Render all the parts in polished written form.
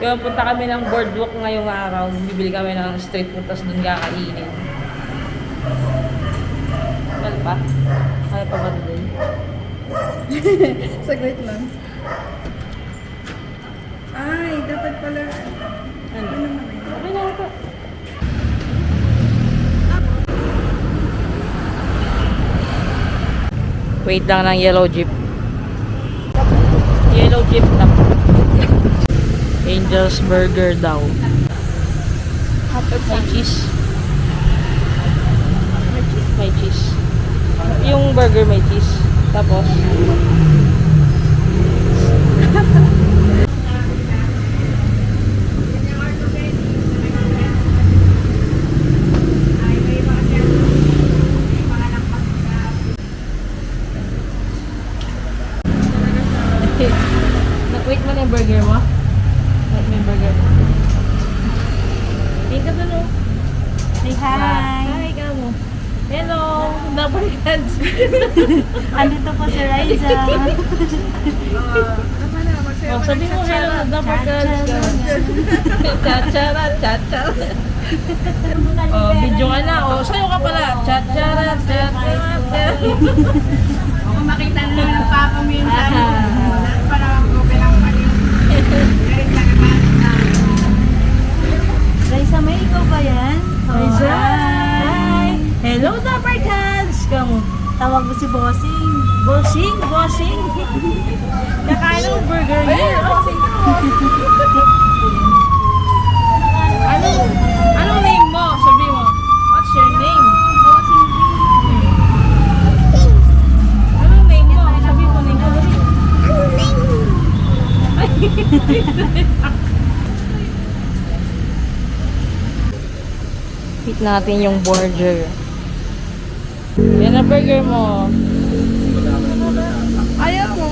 Kaya punta kami ng boardwalk ngayong araw. Bibili kami ng street food, tapos doon kakainin. Well pa? Kaya pa ba doon? Saglit lang. Ay, dapat pala. Ano? Okay na ito. Wait lang ng yellow jeep. Yellow jeep na. Angel's Burger daw. May cheese. May cheese. Yung burger may cheese. Tapos wait mo na yung burger mo? Wait mo yung burger mo. Tingin ka doon oh. Say hi! Hi, kamo. Hello! Double cans. Andito po si Riza. Oh, sabi mo hello, double cans. Chachara, chachara. Oh, video ka na. Oh, sayo ka pala. Chachara, chachara. Kung makita nyo ng papa mo yung parang okay lang mali. Riza, may ikaw ba yan? Riza! Hi! Hello, double cans. Kamo. Tawag mo si Bossing. Bossing, bossing. Kakain ng burger here. Anong name mo? Sabi mo. What's your name? Anong name mo? Sabi mo name mo. Hit natin yung burger. Yan na burger mo. Ayaw mo?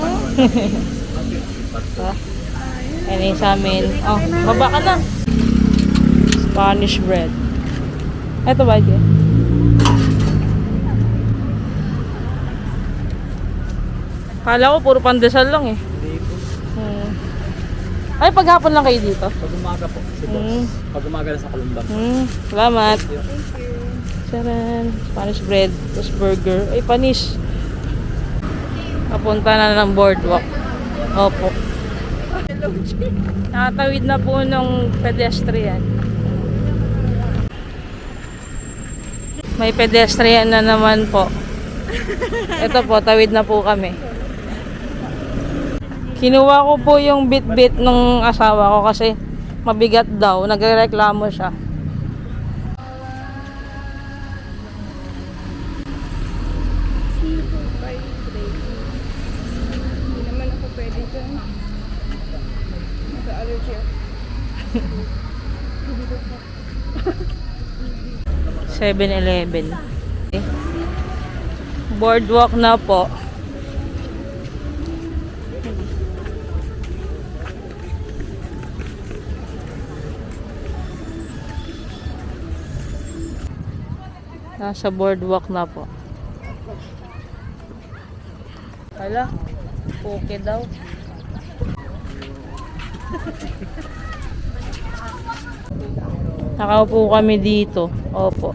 Yan yung sa amin. Oh, baba ka na. Spanish bread. Ito ba, Jay? Kala ko puro pandesal lang eh. Ay, paghapon lang kayo dito? Pag umaga po, si boss. Pag umaga na sa Kalumban. Salamat. Charan. Spanish bread. Tapos burger. Ay, panis. Papunta na ng boardwalk. Opo. Nakatawid na po ng pedestrian. May pedestrian na naman po. Ito po, tawid na po kami. Kinuha ko po yung bit-bit ng asawa ko kasi mabigat daw. Nagrereklamo siya. Hindi naman ako pwede dyan. Nag-allergy ako. 7-Eleven. Boardwalk na po. Nasa boardwalk na po. Hala, poke daw. Nakaupo kami dito. Opo.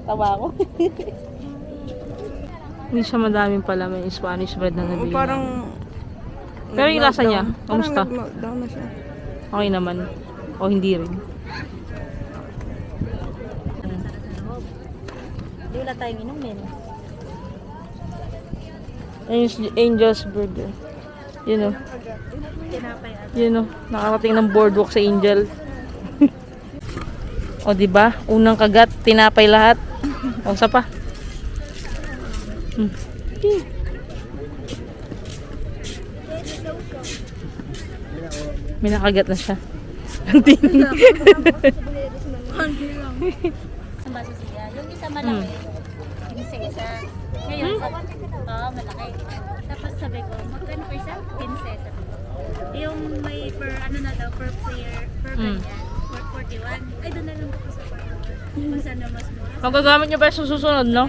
Tawa ako. Hindi siya madaming pala. May Spanish bread na nabili. Parang... Pero yung lasa niya, kamusta? Parang nag-meltdown na siya. Okay naman. O hindi rin. Hindi wala tayong inumin. Angel's Burger. Yun o. Tinapay at Yun o. Nakarating ng boardwalk sa Angel. O diba? Unang kagat, tinapay lahat. O sa pa. May nakagat na siya. Ang tingin. Ang baso siya. Yung isa malaki. Yung isa. Ngayon, malaki. Tapos sabi ko, magkano pa isa? 15. Sabi ko. Yung may per, ano na daw, per player, per ganyan. 41. Ay, doon na lang ako sa 41. Kung saan na mas mura. Magagamit nyo pa sa susunod, no?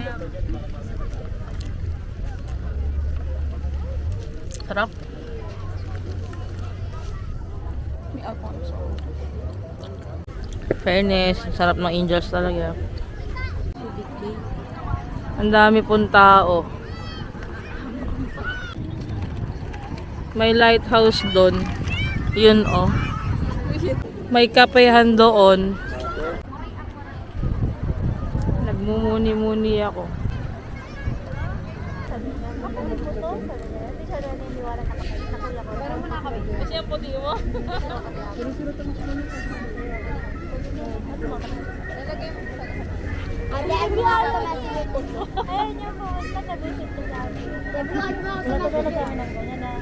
Sarap. May Alfonso. Fairness, sarap ng Angels talaga. Ang dami pong tao. May lighthouse doon. Yun oh. May kapehan doon. Nagmumuni-muni ako. Kasi ang puti mo. Ate, ay mo ako ayun niyo po, nakabisit ko lang. I-vlog mo ako na ganyan na.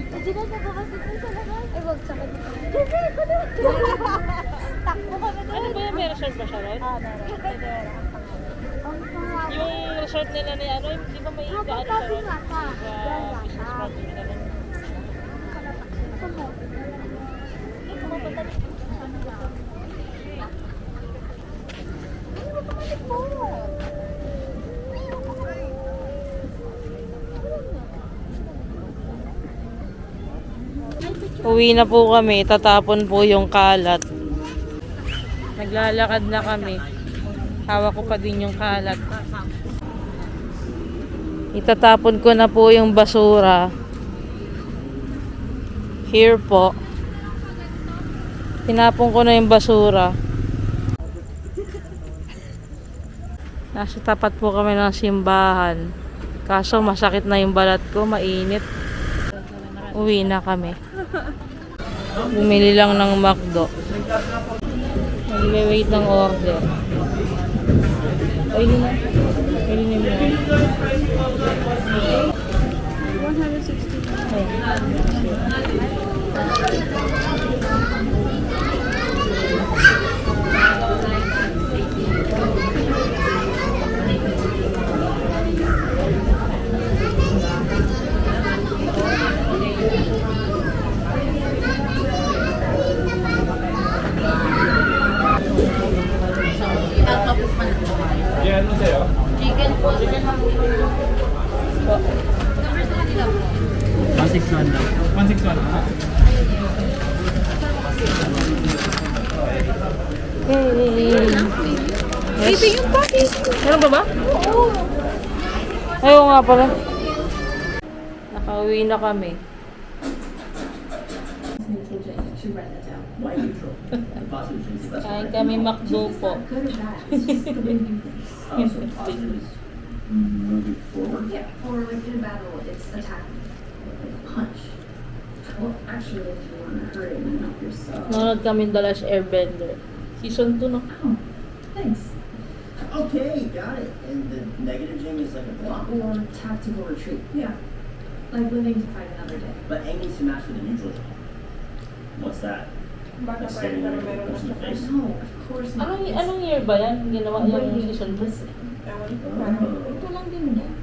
Hindi na nagbabasit ko sa labas. Ay, wag sa kanya. Takbo kami doon. Ano ba yan? May resort ba siya ron? Meron. Yung resort nila na ano, di ba may gaan siya ron? Sa business park nila ron. Uwi na po kami, tatapon po yung kalat. Naglalakad na kami. Hawak ko pa din yung kalat. Itatapon ko na po yung basura. Here po. Tinapon ko na yung basura. Nasa tapat po kami ng simbahan. Kaso masakit na yung balat ko, mainit. Uwi na kami. Bumili lang ng McDo. Nagwe-wait ng order. Ay, yun na. Pwede na mo. 161 lang. 161 lang. Baby, yung papi. Meron ba ba? Oo. Ayaw nga pala. Nakauwi na kami. Kain kami McDo po. Moving forward? Yeah, or like in a battle, it's attack. Punch. Well, actually, if you want to hurry and help yourself. Nanonood kami The Last Airbender. Season 2, no? Oh, thanks. Okay, got it. And the negative gym is like a block. Or tactical retreat. Yeah. Like living to fight another day. But A needs to match with the neutral gym. What's that? Like standing there with a punch in the face? No, of course not. Anong year ba yan? Ginawa yung season 2? Listening. Oh. Ito lang din yan.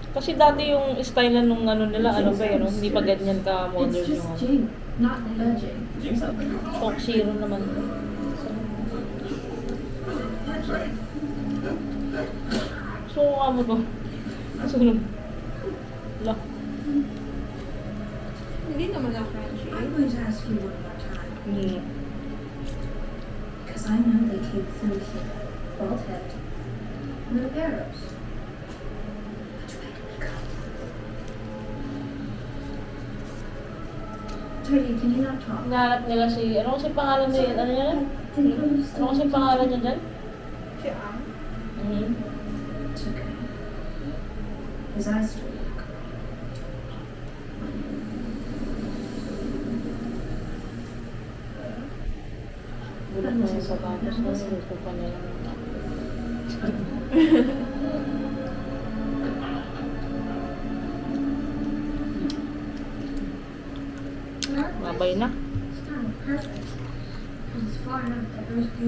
Kasi dati yung style na nung ano nila, ano ba yun? Hindi pa ganyan ka modern It's yung just ano. Jing, not the Jing. Jing's out there. Shock Zero naman. Suka mo to. Sunog. Wala. Hindi naman ang Frenchie. I'm going to ask you one more time. Hindi. Because I know they came through here. Bald head. With arrows. Which way did we come? Teddy, can you not talk? Hinahanap nila si... Ano kasi pangalan niya? Ano yan? Did you understand? Ano kasi pangalan niya dyan? Si Ang. It's okay. His eyes still look. Bulak na yung sapatos na nilito pa nila. Babay na. It's kind of perfect. It's far enough that those